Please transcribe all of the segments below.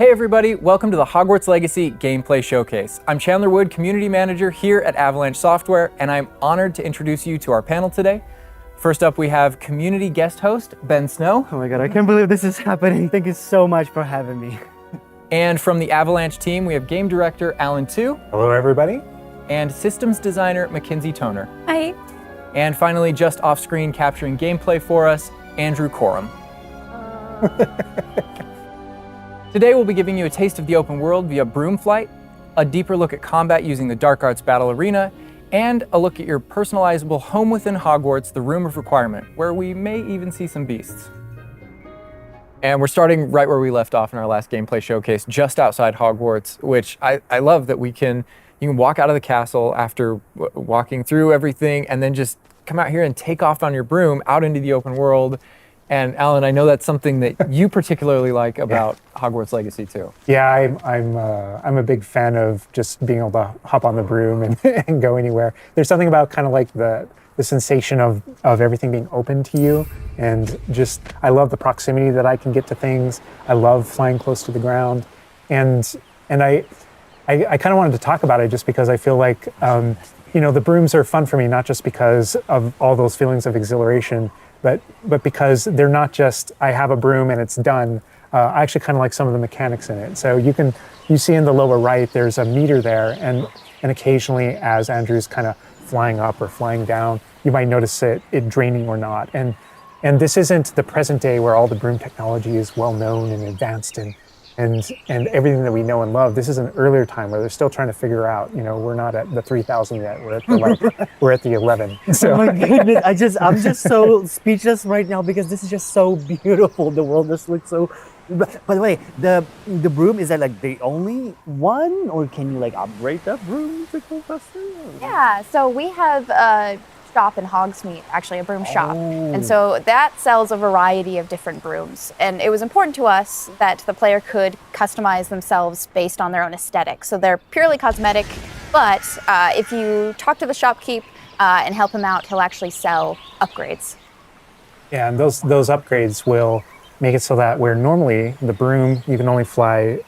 Hey everybody, welcome to the Hogwarts Legacy Gameplay Showcase. I'm Chandler Wood, Community Manager here at Avalanche Software, and I'm honored to introduce you to our panel today. First up, we have community guest host, Ben Snow. Oh my god, I can't believe this is happening. Thank you so much for having me. And from the Avalanche team, we have game director, Alan Tu. Hello everybody. And systems designer, Mackenzie Toner. Hi. And finally, just off screen capturing gameplay for us, Andrew Coram. Today we'll be giving you a taste of the open world via broom flight, a deeper look at combat using the Dark Arts Battle Arena, and a look at your personalizable home within Hogwarts, the Room of Requirement, where we may even see some beasts. And we're starting right where we left off in our last gameplay showcase, just outside Hogwarts, which I love that you can walk out of the castle after walking through everything and then just come out here and take off on your broom out into the open world. And Alan, I know that's something that you particularly like about Hogwarts Legacy too. Yeah, I'm a big fan of just being able to hop on the broom and go anywhere. There's something about kind of like the sensation of everything being open to you, and just I love the proximity that I can get to things. I love flying close to the ground, and I kind of wanted to talk about it just because I feel like the brooms are fun for me, not just because of all those feelings of exhilaration, but because they're not just I have a broom and it's done. I actually kind of like some of the mechanics in it. So you see in the lower right there's a meter there, and occasionally as Andrew's kind of flying up or flying down, you might notice it draining or not. And this isn't the present day where all the broom technology is well known and advanced and everything that we know and love. This is an earlier time where they're still trying to figure out, we're not at the 3000 yet, we're at the 11. So. Oh my goodness, I'm just so speechless right now because this is just so beautiful. The world just looks so, by the way, the broom, is that like the only one, or can you like upgrade that broom to go faster? Yeah, so we have a shop in Hogsmeade, actually a broom shop. And so that sells a variety of different brooms. And it was important to us that the player could customize themselves based on their own aesthetic. So they're purely cosmetic, but if you talk to the shopkeep and help him out, he'll actually sell upgrades. Yeah, and those upgrades will make it so that where normally the broom, you can only fly,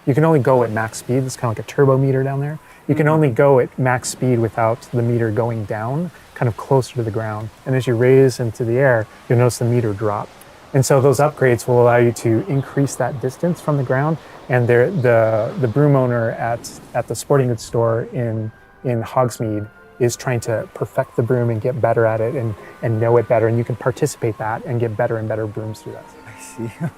you can only go at max speed. It's kind of like a turbo meter down there. You can only go at max speed without the meter going down, kind of closer to the ground. And as you raise into the air, you'll notice the meter drop. And so those upgrades will allow you to increase that distance from the ground. And the broom owner at the sporting goods store in Hogsmeade is trying to perfect the broom and get better at it and know it better. And you can participate that and get better and better brooms through that.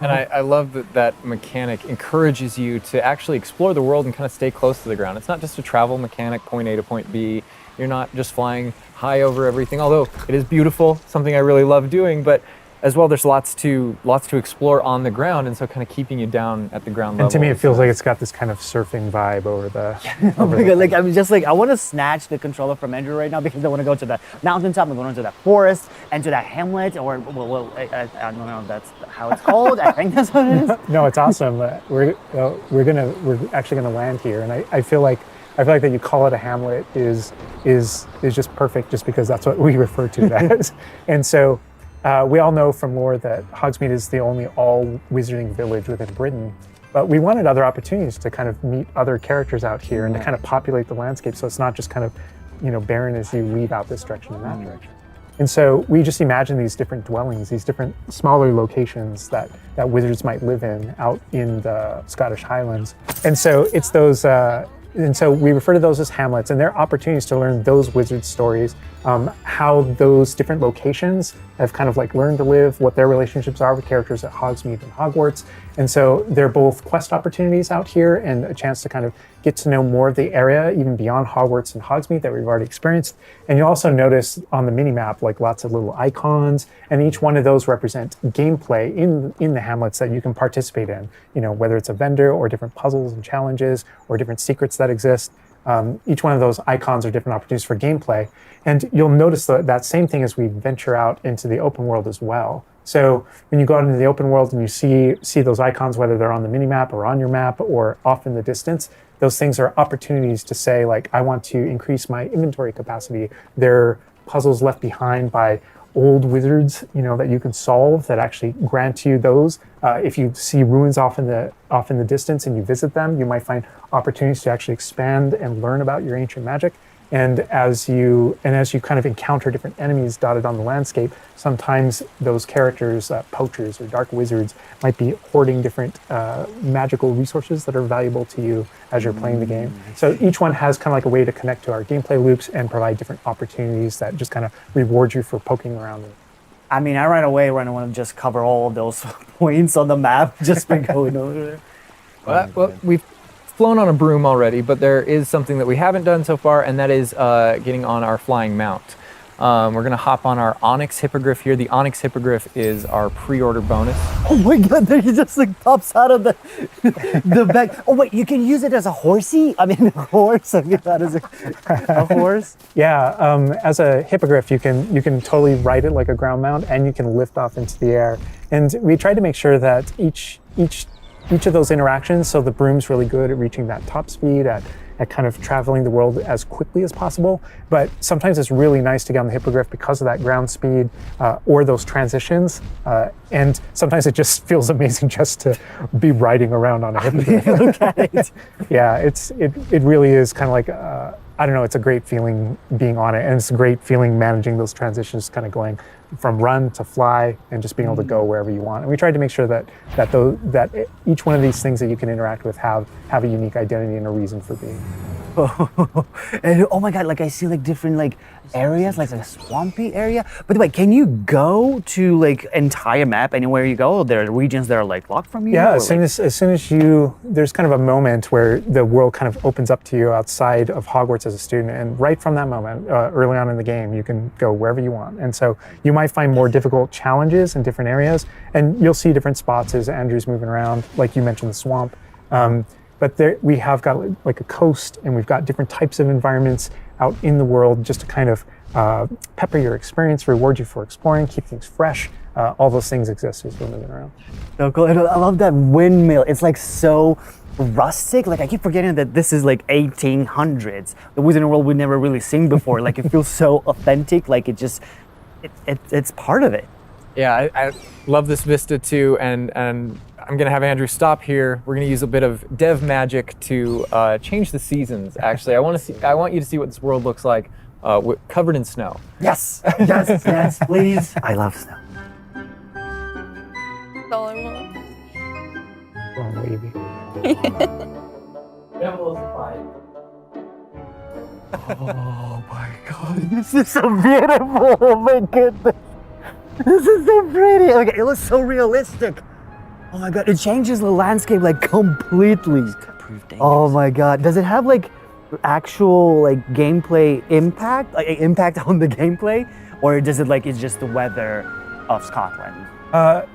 And I love that mechanic encourages you to actually explore the world and kind of stay close to the ground. It's not just a travel mechanic, point A to point B. You're not just flying high over everything, although it is beautiful, something I really love doing, but as well, there's lots to explore on the ground, and so kind of keeping you down at the ground level. And to me, it feels like it's got this kind of surfing vibe over the. Oh my god! Like I'm just like I want to snatch the controller from Andrew right now because I want to go to the mountaintop, I'm going to that forest and to that hamlet, or I don't know if that's how it's called. I think that's what it is. No, it's awesome. We're actually gonna land here, and I feel like that you call it a hamlet is just perfect, just because that's what we refer to it as, and so. We all know from lore that Hogsmeade is the only all-wizarding village within Britain, but we wanted other opportunities to kind of meet other characters out here and to kind of populate the landscape, so it's not just kind of, barren as you leave out this direction and that direction. And so we just imagine these different dwellings, these different smaller locations that wizards might live in out in the Scottish Highlands. And so it's those. And so we refer to those as hamlets, and they're opportunities to learn those wizard stories, how those different locations have kind of like learned to live, what their relationships are with characters at Hogsmeade and Hogwarts. And so they're both quest opportunities out here and a chance to kind of get to know more of the area, even beyond Hogwarts and Hogsmeade that we've already experienced. And you'll also notice on the mini-map, like lots of little icons, and each one of those represent gameplay in the hamlets that you can participate in, whether it's a vendor or different puzzles and challenges or different secrets that exist. Each one of those icons are different opportunities for gameplay. And you'll notice that same thing as we venture out into the open world as well. So when you go out into the open world and you see those icons, whether they're on the mini-map or on your map or off in the distance, those things are opportunities to say, like, I want to increase my inventory capacity. They're puzzles left behind by old wizards, that you can solve that actually grant you those. If you see ruins off in the distance and you visit them, you might find opportunities to actually expand and learn about your ancient magic. And as you kind of encounter different enemies dotted on the landscape, sometimes those characters, poachers or dark wizards, might be hoarding different magical resources that are valuable to you as you're playing the game. So each one has kind of like a way to connect to our gameplay loops and provide different opportunities that just kind of reward you for poking around. I mean, I right away want to just cover all of those points on the map just by going over there. Well, we've flown on a broom already, but there is something that we haven't done so far, and that is getting on our flying mount. We're going to hop on our Onyx Hippogriff here. The Onyx Hippogriff is our pre-order bonus. Oh my god, there he just like pops out of the back. Oh wait, you can use it as a horsey? I mean, a horse? I mean, that is a horse? Yeah, as a hippogriff, you can totally ride it like a ground mount, and you can lift off into the air. And we tried to make sure that each of those interactions, so the broom's really good at reaching that top speed, at kind of traveling the world as quickly as possible. But sometimes it's really nice to get on the hippogriff because of that ground speed or those transitions. And sometimes it just feels amazing just to be riding around on a hippogriff. Look at it. Yeah, it really is kind of like, I don't know, it's a great feeling being on it. And it's a great feeling managing those transitions, kind of going from run to fly and just being able to go wherever you want. And we tried to make sure that each one of these things that you can interact with have a unique identity and a reason for being. And oh my god, like I see like different like areas, like a swampy area. By the way, can you go to like entire map anywhere you go? There are regions that are like locked from you? Yeah, as soon as there's kind of a moment where the world kind of opens up to you outside of Hogwarts as a student, and right from that moment, early on in the game, you can go wherever you want. And so you might find more difficult challenges in different areas, and you'll see different spots as Andrew's moving around, like you mentioned, the swamp. But there, we have got like a coast, and we've got different types of environments out in the world just to kind of pepper your experience, reward you for exploring, keep things fresh. All those things exist as we're moving around. So cool. And I love that windmill. It's like so rustic. Like I keep forgetting that this is like 1800s. The Wizarding World we've never really seen before. Like it feels so authentic. Like it's part of it. Yeah, I love this vista too, and I'm gonna have Andrew stop here. We're gonna use a bit of dev magic to change the seasons. Actually, I want you to see what this world looks like covered in snow. Yes, yes, yes, please. I love snow. That's all I want. Wrong wavy. We have a little supply. Oh my god, this is so beautiful. Oh my goodness. This is so pretty. Okay, it looks so realistic. Oh my god, it changes the landscape like completely. Oh my god, does it have like actual like gameplay impact? Like impact on the gameplay? Or does it like it's just the weather of Scotland?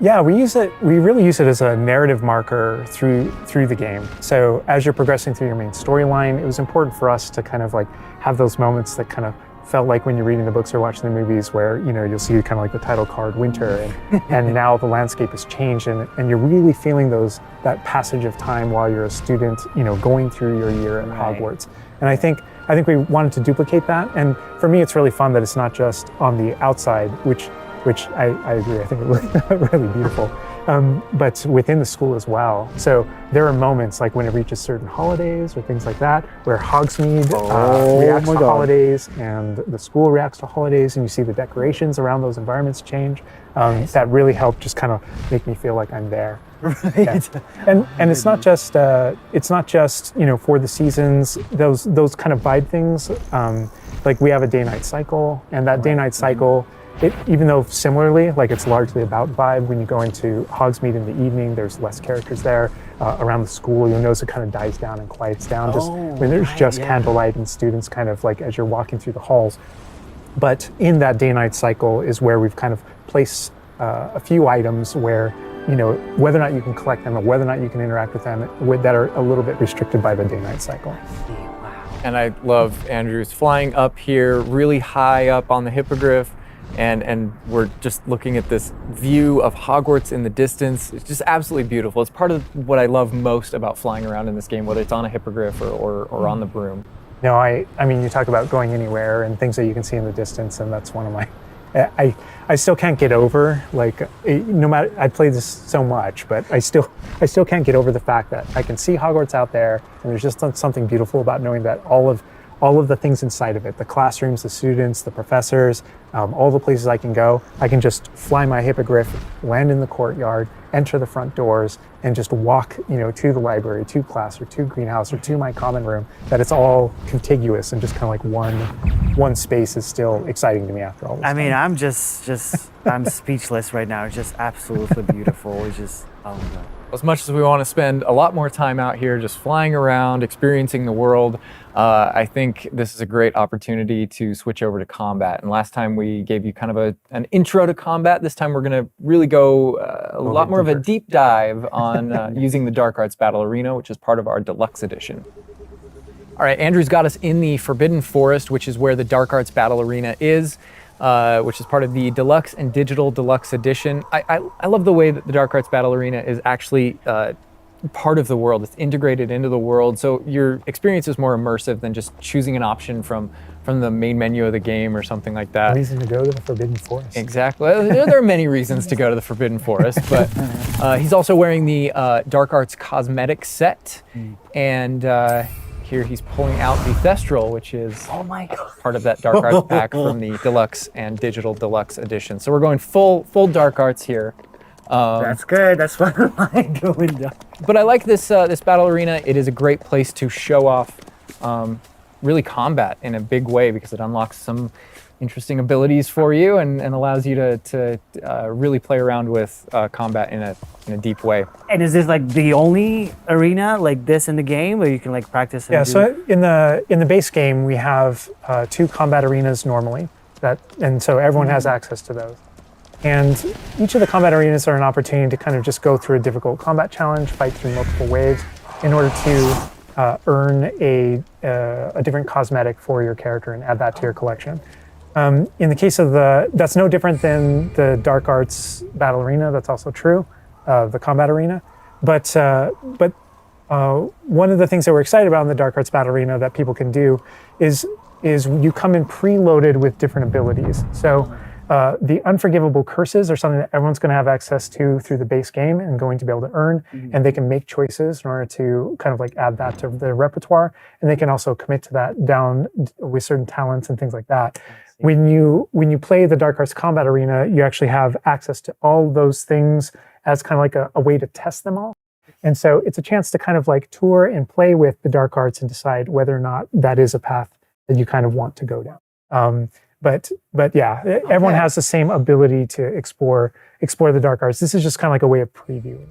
Yeah, we really use it as a narrative marker through the game. So as you're progressing through your main storyline, it was important for us to kind of like have those moments that kind of felt like when you're reading the books or watching the movies where, you'll see kind of like the title card, winter, and now the landscape has changed and you're really feeling that passage of time while you're a student, going through your year at Hogwarts. And I think we wanted to duplicate that. And for me, it's really fun that it's not just on the outside, which I agree, I think it looks really beautiful, but within the school as well. So there are moments like when it reaches certain holidays or things like that, where Hogsmeade reacts to holidays and the school reacts to holidays, and you see the decorations around those environments change. That really helped just kind of make me feel like I'm there. Right. Yeah. And it's not just for the seasons, those kind of vibe things. Like we have a day-night cycle, and that day-night cycle, even though similarly, like it's largely about vibe, when you go into Hogsmeade in the evening, there's less characters there. Around the school, you'll notice it kind of dies down and quiets down just when there's just candlelight and students kind of like as you're walking through the halls. But in that day-night cycle is where we've kind of placed a few items where, whether or not you can collect them or whether or not you can interact with them that are a little bit restricted by the day-night cycle. And I love Andrew's flying up here, really high up on the hippogriff. And we're just looking at this view of Hogwarts in the distance. It's just absolutely beautiful. It's part of what I love most about flying around in this game, whether it's on a hippogriff or on the broom. No, I mean, you talk about going anywhere and things that you can see in the distance, and that's one of I still can't get over, like, no matter, I played this so much, but I still can't get over the fact that I can see Hogwarts out there, and there's just something beautiful about knowing that all of the things inside of it, the classrooms, the students, the professors, all the places I can go, I can just fly my hippogriff, land in the courtyard, enter the front doors, and just walk, to the library, to class, or to greenhouse, or to my common room, that it's all contiguous and just kind of like one space is still exciting to me after all this I mean, time. I'm just I'm speechless right now. It's just absolutely beautiful. It's just, oh my God. As much as we want to spend a lot more time out here just flying around, experiencing the world, I think this is a great opportunity to switch over to combat. And last time we gave you kind of an intro to combat. This time we're going to really go a lot more of a deep dive on using the Dark Arts Battle Arena, which is part of our deluxe edition. All right, Andrew's got us in the Forbidden Forest, which is where the Dark Arts Battle Arena is. Which is part of the Deluxe and Digital Deluxe Edition. I love the way that the Dark Arts Battle Arena is actually part of the world. It's integrated into the world, so your experience is more immersive than just choosing an option from the main menu of the game or something like that. Reason to go to the Forbidden Forest. Exactly. There are many reasons to go to the Forbidden Forest, but he's also wearing the Dark Arts cosmetic set, and here he's pulling out the Thestral, which is part of that Dark Arts pack from the Deluxe and Digital Deluxe Edition. So we're going full Dark Arts here. That's good. That's what I'm doing. But I like this this battle arena. It is a great place to show off really combat in a big way, because it unlocks some interesting abilities for you and allows you to really play around with combat in a deep way. And is this like the only arena like this in the game where you can like practice? And So in the base game we have 2 combat arenas normally, and so everyone has access to those. And each of the combat arenas are an opportunity to kind of just go through a difficult combat challenge, fight through multiple waves in order to earn a different cosmetic for your character and add that to your collection. In the case of that's no different than the Dark Arts Battle Arena. That's also true, the combat arena. But one of the things that we're excited about in the Dark Arts Battle Arena that people can do is you come in preloaded with different abilities. So the unforgivable curses are something that everyone's going to have access to through the base game and going to be able to earn, and they can make choices in order to kind of like add that to their repertoire, and they can also commit to that down with certain talents and things like that. When you play the Dark Arts Combat Arena, you actually have access to all those things as kind of like a way to test them all. And so it's a chance to kind of like tour and play with the Dark Arts and decide whether or not that is a path that you kind of want to go down. But yeah, everyone has the same ability to explore the Dark Arts. This is just kind of like a way of previewing.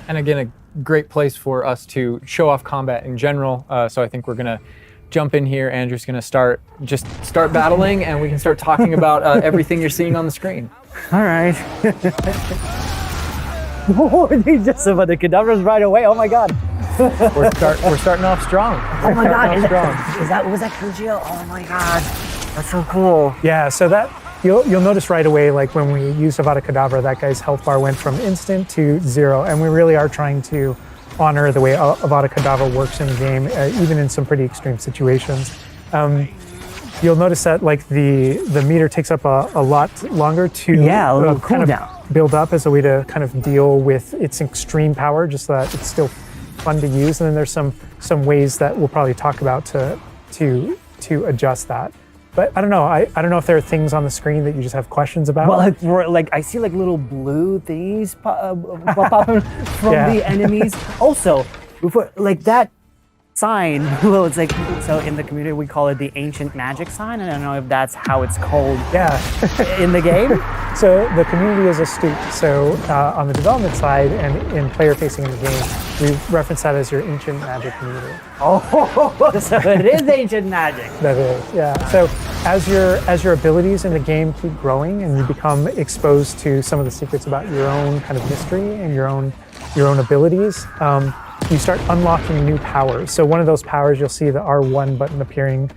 And again, a great place for us to show off combat in general. So I think we're gonna jump in here. Andrew's gonna start battling, and we can start talking about everything you're seeing on the screen. All right. Oh, they just about the cadavers right away. Oh my God. We're starting off strong. Oh my God. Was that Kujio? Oh my God. That's so cool. Yeah, so that you'll notice right away, like when we used Avada Kedavra, that guy's health bar went from instant to 0, and we really are trying to honor the way Avada Kedavra works in the game, even in some pretty extreme situations. You'll notice that like the meter takes up a lot longer to a little kind cooldown. of build up as a way to kind of deal with its extreme power, just so that it's still fun to use. And then there's some ways that we'll probably talk about to adjust that. But I don't know. I don't know if there are things on the screen that you just have questions about. Well, like I see like little blue things popping from the enemies. Also, before like that sign, well, it's like, so in the community we call it the ancient magic sign. I don't know if that's how it's called. In the game. So the community is astute. So on the development side and in player facing in the game, we reference that as your ancient magic meter. Oh, so it is ancient magic. That is, yeah. So as your abilities in the game keep growing and you become exposed to some of the secrets about your own kind of mystery and your own abilities, you start unlocking new powers. So one of those powers, you'll see the R1 button appearing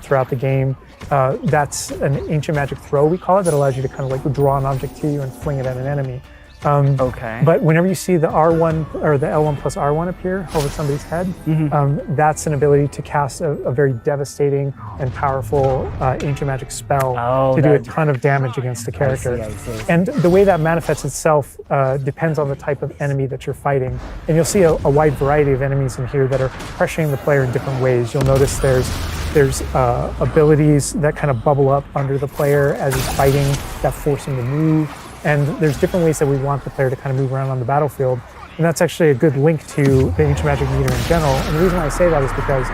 throughout the game. That's an ancient magic throw, we call it, that allows you to kind of like draw an object to you and fling it at an enemy. Okay. But whenever you see the R1 or the L1 plus R1 appear over somebody's head, that's an ability to cast a very devastating and powerful ancient magic spell to do a ton of damage against the character. I see. And the way that manifests itself depends on the type of enemy that you're fighting. And you'll see a wide variety of enemies in here that are pressuring the player in different ways. You'll notice there's abilities that kind of bubble up under the player as he's fighting that force him to move. And there's different ways that we want the player to kind of move around on the battlefield. And that's actually a good link to the ancient magic meter in general. And the reason why I say that is because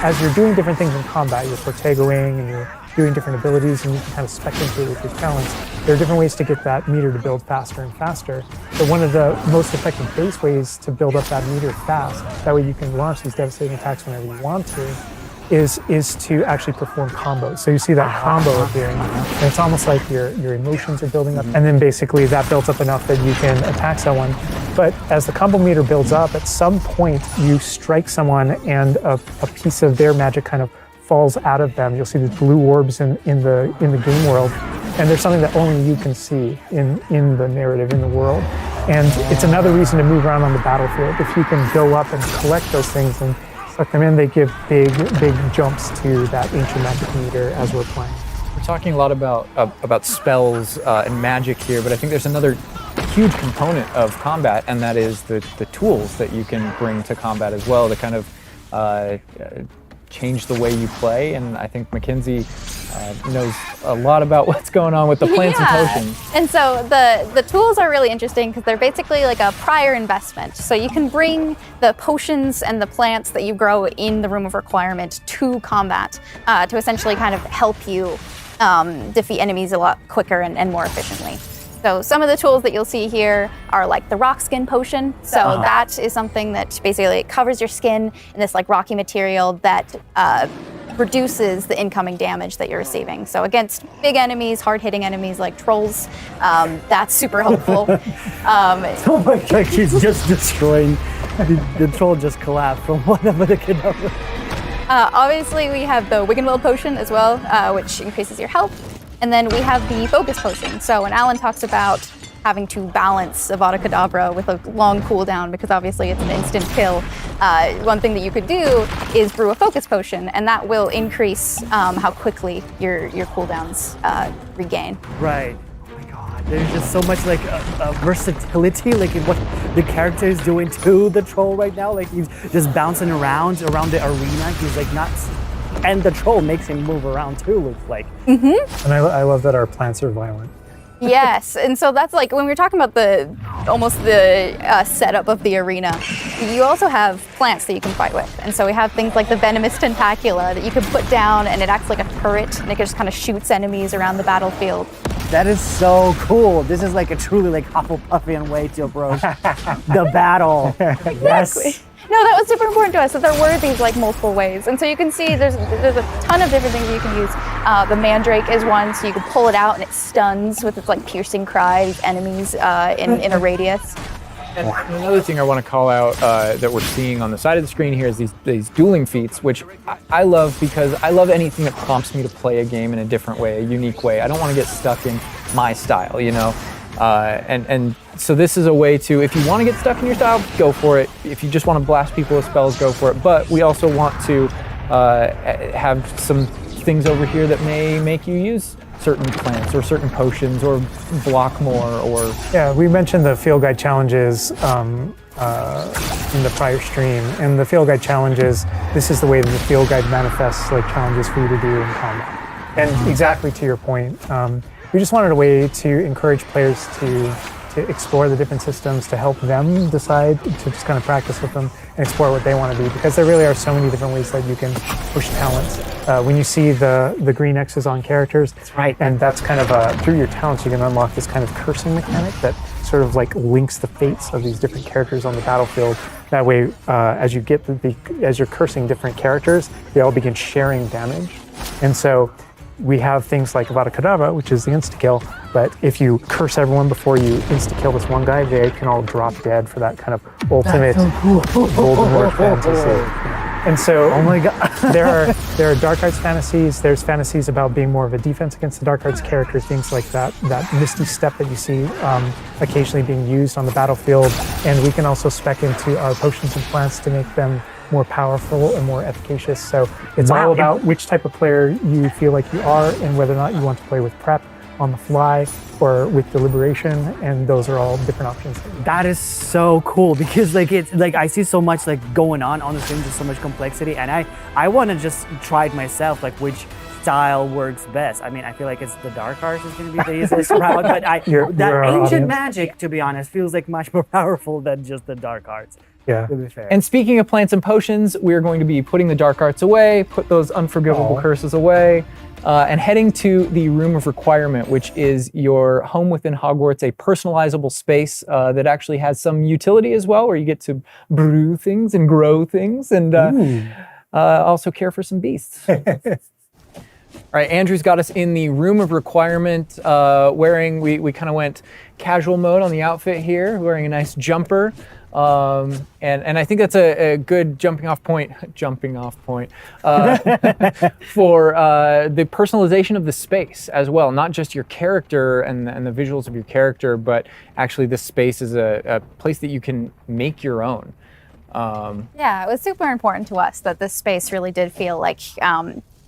as you're doing different things in combat, you're Protegoing and you're doing different abilities and you can kind of spec into it with your talents, there are different ways to get that meter to build faster and faster. But one of the most effective base ways to build up that meter fast, that way you can launch these devastating attacks whenever you want to, is to actually perform combos. So you see that combo appearing, and it's almost like your emotions are building up, and then basically that builds up enough that you can attack someone. But as the combo meter builds up, at some point you strike someone and a piece of their magic kind of falls out of them. You'll see these blue orbs in the game world, and there's something that only you can see in the narrative, in the world. And it's another reason to move around on the battlefield. If you can go up and collect those things and suck them in, they give big jumps to that ancient magic meter as we're playing. We're talking a lot about spells and magic here, but I think there's another huge component of combat, and that is the tools that you can bring to combat as well to kind of change the way you play. And I think Mackenzie knows a lot about what's going on with the plants and potions. And so the tools are really interesting because they're basically like a prior investment. So you can bring the potions and the plants that you grow in the Room of Requirement to combat to essentially kind of help you defeat enemies a lot quicker and more efficiently. So some of the tools that you'll see here are like the rock skin potion. So that is something that basically covers your skin in this like rocky material that reduces the incoming damage that you're receiving. So against big enemies, hard-hitting enemies like trolls, that's super helpful. Oh my god, she's just destroying. The troll just collapsed from one of the cadavers. Obviously, we have the Wiggenweld potion as well, which increases your health. And then we have the focus potion. So when Alan talks about having to balance Avada Kedavra with a long cooldown, because obviously it's an instant kill, one thing that you could do is brew a focus potion, and that will increase how quickly your cooldowns regain. Right. Oh my god, there's just so much like versatility, like in what the character is doing to the troll right now. Like he's just bouncing around the arena. He's like not. And the troll makes him move around too, looks like. And I love that our plants are violent. Yes, and so that's like when we're talking about the setup of the arena, you also have plants that you can fight with. And so we have things like the venomous tentacula that you can put down, and it acts like a turret, and it just kind of shoots enemies around the battlefield. That is so cool. This is like a truly like Hufflepuffian way to approach the battle. Yes. No, that was super important to us, that there were these like multiple ways. And so you can see there's a ton of different things you can use. The mandrake is one, so you can pull it out and it stuns with its like piercing cry these enemies in a radius. And another thing I want to call out that we're seeing on the side of the screen here is these dueling feats, which I love because I love anything that prompts me to play a game in a different way, a unique way. I don't want to get stuck in my style, you know? And so this is a way to, if you want to get stuck in your style, go for it. If you just want to blast people with spells, go for it. But we also want to have some things over here that may make you use certain plants or certain potions or block more or... Yeah, we mentioned the field guide challenges in the prior stream. And the field guide challenges, this is the way that the field guide manifests like challenges for you to do in combat. And exactly to your point, we just wanted a way to encourage players to explore the different systems, to help them decide, to just kind of practice with them and explore what they want to be, because there really are so many different ways that you can push talents. When you see the green X's on characters, that's right. And that's kind of through your talents you can unlock this kind of cursing mechanic that sort of like links the fates of these different characters on the battlefield. That way, as you get as you're cursing different characters, they all begin sharing damage, and so. We have things like Avada Kedavra, which is the insta-kill, but if you curse everyone before you insta-kill this one guy, they can all drop dead for that kind of ultimate Voldemort fantasy. And so Oh my god. there are dark arts fantasies. There's fantasies about being more of a defense against the dark arts characters, things like that misty step that you see occasionally being used on the battlefield. And we can also spec into our potions and plants to make them more powerful and more efficacious. So it's Wow. all about which type of player you feel like you are and whether or not you want to play with prep, on the fly, or with deliberation, and those are all different options. That is so cool because like it's like I see so much like going on the screen, just so much complexity, and I want to just try it myself, like which style works best. I mean, I feel like it's the dark arts is going to be the easiest route, but You're that our ancient audience. magic, to be honest, feels like much more powerful than just the dark arts. Yeah. To be fair. And speaking of plants and potions, we're going to be putting the dark arts away, put those unforgivable Aw. curses away, and heading to the Room of Requirement, which is your home within Hogwarts, a personalizable space that actually has some utility as well, where you get to brew things and grow things and also care for some beasts. All right, Andrew's got us in the Room of Requirement, wearing, we kind of went casual mode on the outfit here, wearing a nice jumper. And I think that's a good jumping off point for the personalization of the space as well. Not just your character and the visuals of your character, but actually this space is a place that you can make your own. Yeah, it was super important to us that this space really did feel like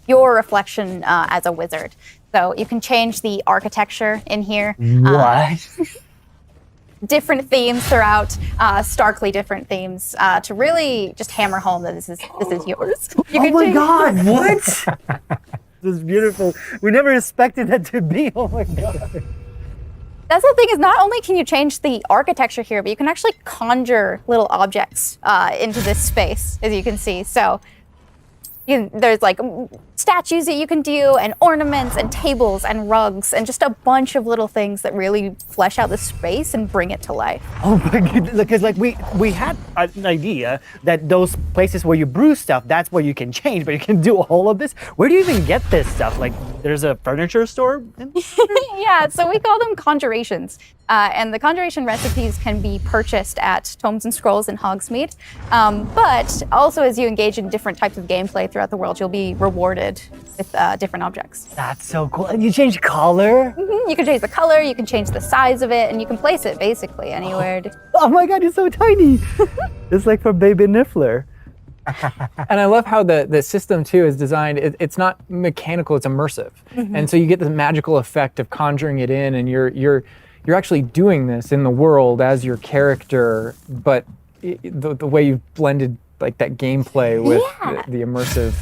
your reflection as a wizard. So you can change the architecture in here. What? Different themes throughout, starkly different themes, to really just hammer home that this is yours. You Oh can my change- god, what? This is beautiful. We never expected that to be. Oh my god. That's the thing, is not only can you change the architecture here, but you can actually conjure little objects into this space, as you can see. So there's like statues that you can do, and ornaments, and tables, and rugs, and just a bunch of little things that really flesh out the space and bring it to life. Oh my god, because like we had an idea that those places where you brew stuff, that's where you can change, but you can do all of this. Where do you even get this stuff? Like there's a furniture store? Yeah, so we call them conjurations. And the conjuration recipes can be purchased at Tomes and Scrolls in Hogsmeade. But also as you engage in different types of gameplay throughout the world, you'll be rewarded with different objects. That's so cool. And you change color? You can change the color, you can change the size of it, and you can place it basically anywhere. Oh my god, it's so tiny. It's like for baby Niffler. And I love how the system too is designed. It's not mechanical; it's immersive, and so you get the magical effect of conjuring it in, and you're actually doing this in the world as your character. But the way you've blended like that gameplay with the immersive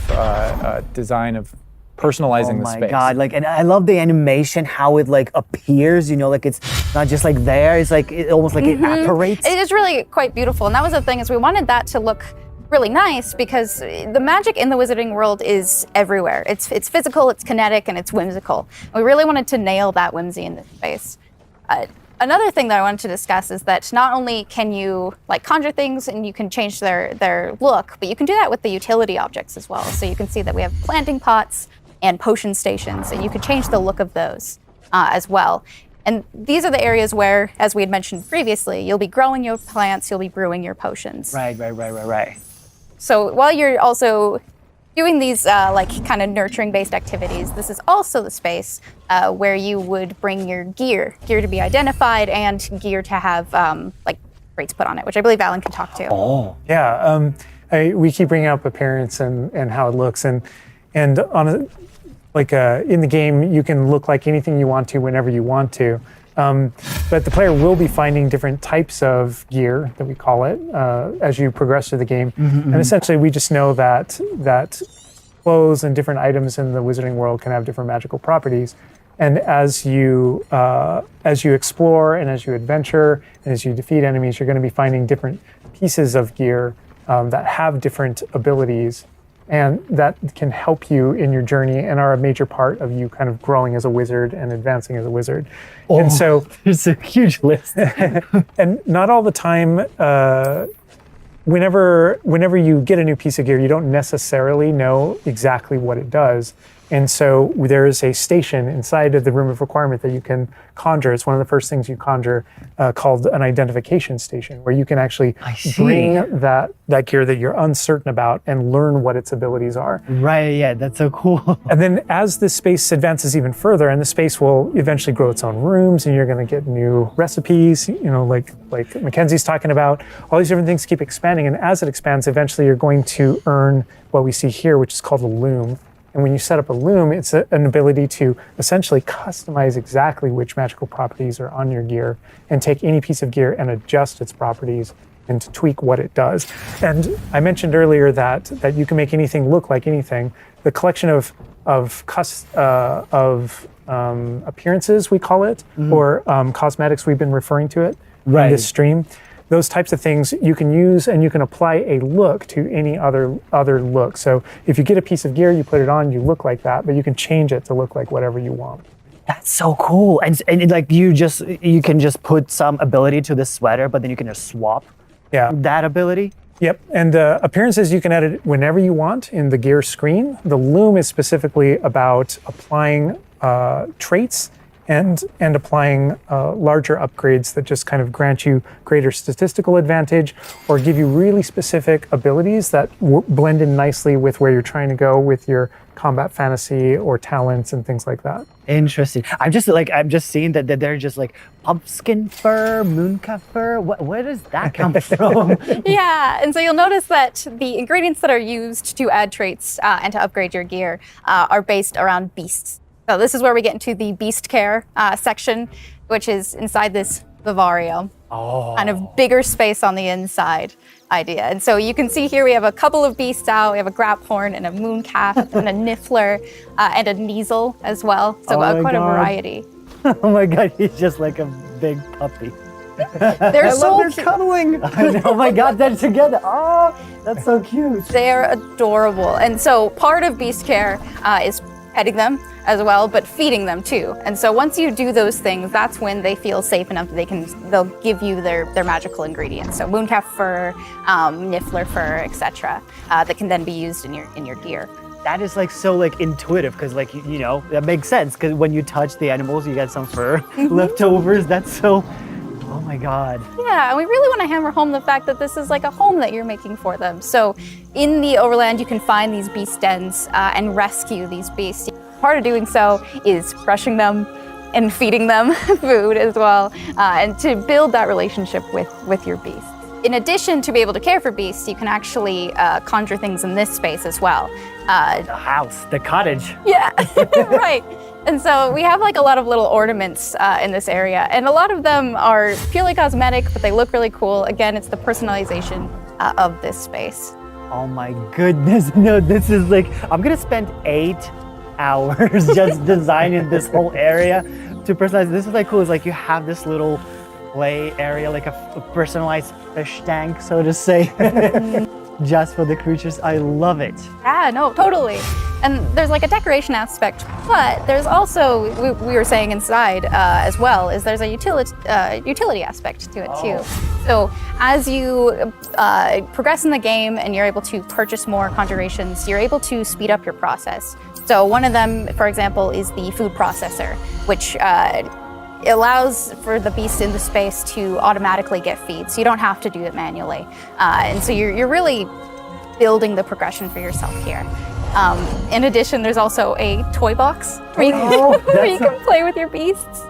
design of personalizing the Oh my space. god, like, and I love the animation, how it like appears, you know, like it's not just like there, it's like it almost like it apparates. It is really quite beautiful, and that was the thing, is we wanted that to look really nice because the magic in the wizarding world is everywhere. It's physical, it's kinetic, and it's whimsical. And we really wanted to nail that whimsy in this space. Another thing that I wanted to discuss is that not only can you like conjure things and you can change their look, but you can do that with the utility objects as well. So you can see that we have planting pots and potion stations, and you can change the look of those as well. And these are the areas where, as we had mentioned previously, you'll be growing your plants, you'll be brewing your potions. Right. So while you're also doing these like kind of nurturing based activities, this is also the space where you would bring your gear to be identified and gear to have like rates put on it, which I believe Alan can talk to. Oh. Yeah, we keep bringing up appearance and how it looks, and on a, like in the game you can look like anything you want to whenever you want to, but the player will be finding different types of gear, that we call it, as you progress through the game. And essentially we just know that clothes and different items in the wizarding world can have different magical properties. And as you explore and as you adventure and as you defeat enemies, you're going to be finding different pieces of gear that have different abilities and that can help you in your journey and are a major part of you kind of growing as a wizard and advancing as a wizard. And so There's a huge list. and not all the time, whenever you get a new piece of gear, you don't necessarily know exactly what it does. And so there is a station inside of the room of requirement that you can conjure. It's one of the first things you conjure, called an identification station, where you can actually bring that gear that you're uncertain about and learn what its abilities are. Right, yeah, that's so cool. And then as the space advances even further, and the space will eventually grow its own rooms, and you're going to get new recipes, like Mackenzie's talking about, all these different things keep expanding. And as it expands, eventually you're going to earn what we see here, which is called a loom. And when you set up a loom, it's an ability to essentially customize exactly which magical properties are on your gear and take any piece of gear and adjust its properties and to tweak what it does. And I mentioned earlier that you can make anything look like anything. The collection of appearances, we call it, or cosmetics, we've been referring to it in this stream. Those types of things you can use, and you can apply a look to any other look. So if you get a piece of gear, you put it on, you look like that, but you can change it to look like whatever you want. That's so cool. And like you can just put some ability to this sweater, but then you can just swap that ability. Yep, and appearances you can edit whenever you want in the gear screen. The loom is specifically about applying traits and applying larger upgrades that just kind of grant you greater statistical advantage or give you really specific abilities that blend in nicely with where you're trying to go with your combat fantasy or talents and things like that. Interesting. I'm just seeing that they're just like pumpkin fur, mooncalf fur. Where does that come from? Yeah, and so you'll notice that the ingredients that are used to add traits and to upgrade your gear are based around beasts. So this is where we get into the beast care section, which is inside this vivario. Kind of bigger space on the inside idea. And so you can see here we have a couple of beasts out. We have a graphorn and a mooncalf and a niffler and a neasel as well. So quite a variety. Oh my God, he's just like a big puppy. They're so they're cuddling. Oh my God, they're together. Oh, that's so cute. They're adorable. And so part of beast care is petting them as well, but feeding them too. And so once you do those things, that's when they feel safe enough that they'll give you their magical ingredients. So mooncalf fur, niffler fur, etc. That can then be used in your gear. That is like so like intuitive because like you know that makes sense because when you touch the animals, you get some fur leftovers. That's so. Oh my God. Yeah, and we really want to hammer home the fact that this is like a home that you're making for them. So in the overland, you can find these beast dens and rescue these beasts. Part of doing so is brushing them and feeding them food as well, and to build that relationship with your beasts. In addition to be able to care for beasts, you can actually conjure things in this space as well. The house, the cottage. Yeah, right. And so we have like a lot of little ornaments in this area, and a lot of them are purely cosmetic, but they look really cool. Again, it's the personalization of this space. Oh my goodness, no, this is like, I'm gonna spend 8 hours just designing this whole area to personalize. This is like cool, it's like you have this little play area, like a personalized fish tank, so to say. Just for the creatures. I love it. Yeah, no, totally. And there's like a decoration aspect, but there's also, we were saying inside as well, is there's a utility aspect to it too. So as you progress in the game and you're able to purchase more conjurations, you're able to speed up your process. So one of them, for example, is the food processor, which allows for the beast in the space to automatically get feed, so you don't have to do it manually. And so you're really building the progression for yourself here. In addition, there's also a toy box where you can play with your beasts.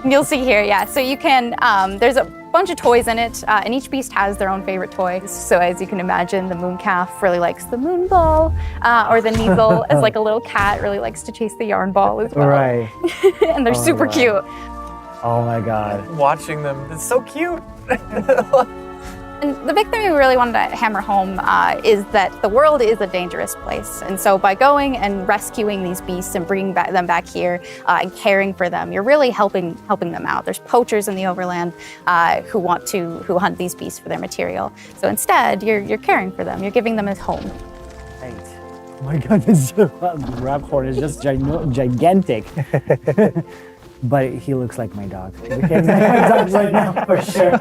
You'll see here, yeah. So you can, there's a bunch of toys in it, and each beast has their own favorite toy. So as you can imagine, the mooncalf really likes the moon ball, or the neasel, as like a little cat, really likes to chase the yarn ball as well. Right. And they're super cute. Oh my God. Watching them, it's so cute. And the big thing we really wanted to hammer home is that the world is a dangerous place. And so by going and rescuing these beasts and bringing them back here and caring for them, you're really helping them out. There's poachers in the overland who hunt these beasts for their material. So instead, you're caring for them. You're giving them a home. Right. Oh my God, this Raphorn is just gigantic. But he looks like my dog. He looks like my dog right now for sure.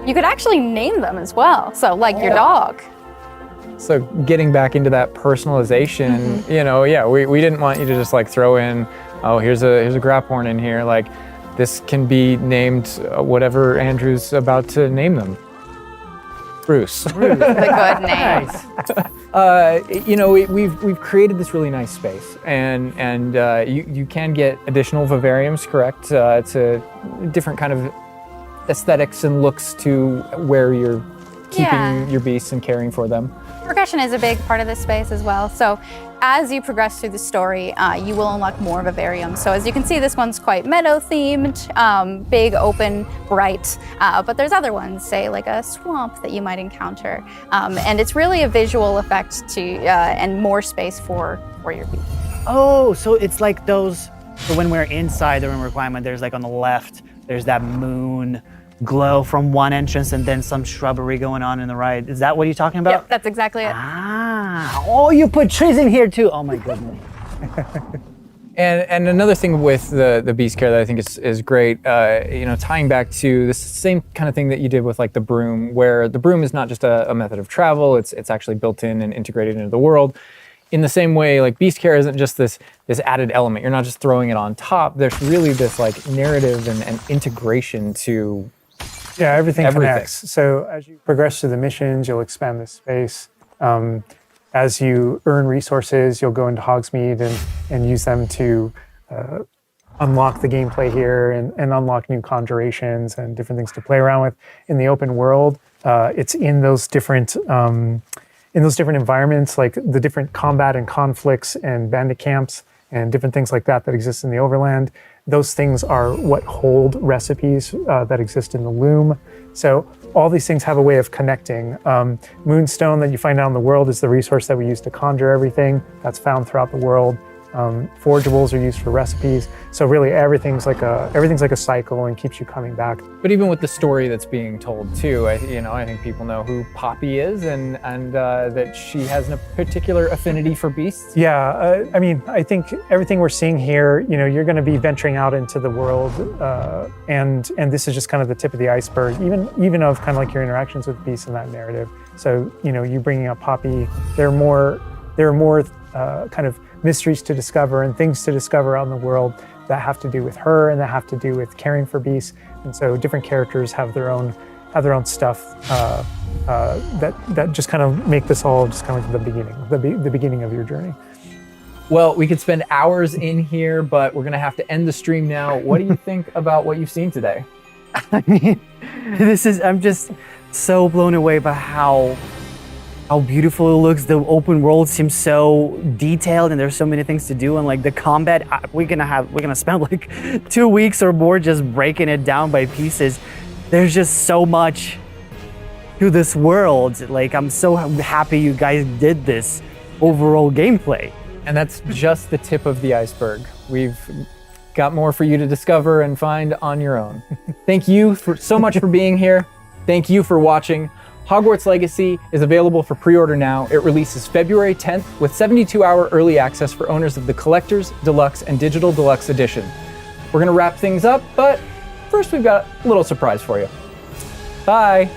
You could actually name them as well. So like your dog. So getting back into that personalization, you know, yeah, we didn't want you to just like throw in, oh, here's a Graphorn in here. Like, this can be named whatever Andrew's about to name them. Bruce. The good name. You know, we've created this really nice space, and you can get additional vivariums, correct, to different kind of aesthetics and looks to where you're keeping your beasts and caring for them. Progression is a big part of this space as well. So as you progress through the story, you will unlock more vivariums. So as you can see, this one's quite meadow themed, big, open, bright. But there's other ones, say like a swamp that you might encounter. And it's really a visual effect to and more space for your beast. Oh, so it's like those, so when we're inside the room requirement, there's like on the left, there's that moon glow from one entrance and then some shrubbery going on in the right. Is that what you're talking about? Yep, that's exactly it. Ah, oh, you put trees in here too. Oh my goodness. And another thing with the beast care that I think is great, you know, tying back to the same kind of thing that you did with like the broom, where the broom is not just a method of travel, it's actually built in and integrated into the world. In the same way, like beast care isn't just this added element. You're not just throwing it on top. There's really this like narrative and integration to everything connects. So as you progress through the missions, you'll expand this space. As you earn resources, you'll go into Hogsmeade and use them to unlock the gameplay here and unlock new conjurations and different things to play around with. In the open world, it's in those different environments, like the different combat and conflicts and bandit camps and different things like that exist in the overland. Those things are what hold recipes that exist in the loom. So all these things have a way of connecting. Moonstone that you find out in the world is the resource that we use to conjure everything. That's found throughout the world. Forageables are used for recipes. So really everything's like a cycle and keeps you coming back. But even with the story that's being told too, I think people know who Poppy is and that she has a particular affinity for beasts. Yeah, I mean, I think everything we're seeing here, you know, you're going to be venturing out into the world, and this is just kind of the tip of the iceberg, even of kind of like your interactions with beasts in that narrative. So, you know, you bringing up Poppy, there are more kind of mysteries to discover and things to discover out in the world that have to do with her and that have to do with caring for beasts. And so different characters have their own stuff that just kind of make this all just kind of like the beginning of your journey. Well, we could spend hours in here, but we're gonna have to end the stream now. What do you think about what you've seen today? I mean, I'm just so blown away by how beautiful it looks. The open world seems so detailed and there's so many things to do, and like the combat, we're gonna spend like 2 weeks or more just breaking it down by pieces. There's just so much to this world. Like, I'm so happy you guys did this overall gameplay. And that's just the tip of the iceberg. We've got more for you to discover and find on your own. Thank you so much for being here. Thank you for watching. Hogwarts Legacy is available for pre-order now. It releases February 10th with 72-hour early access for owners of the Collector's, Deluxe, and Digital Deluxe Edition. We're gonna wrap things up, but first we've got a little surprise for you. Bye.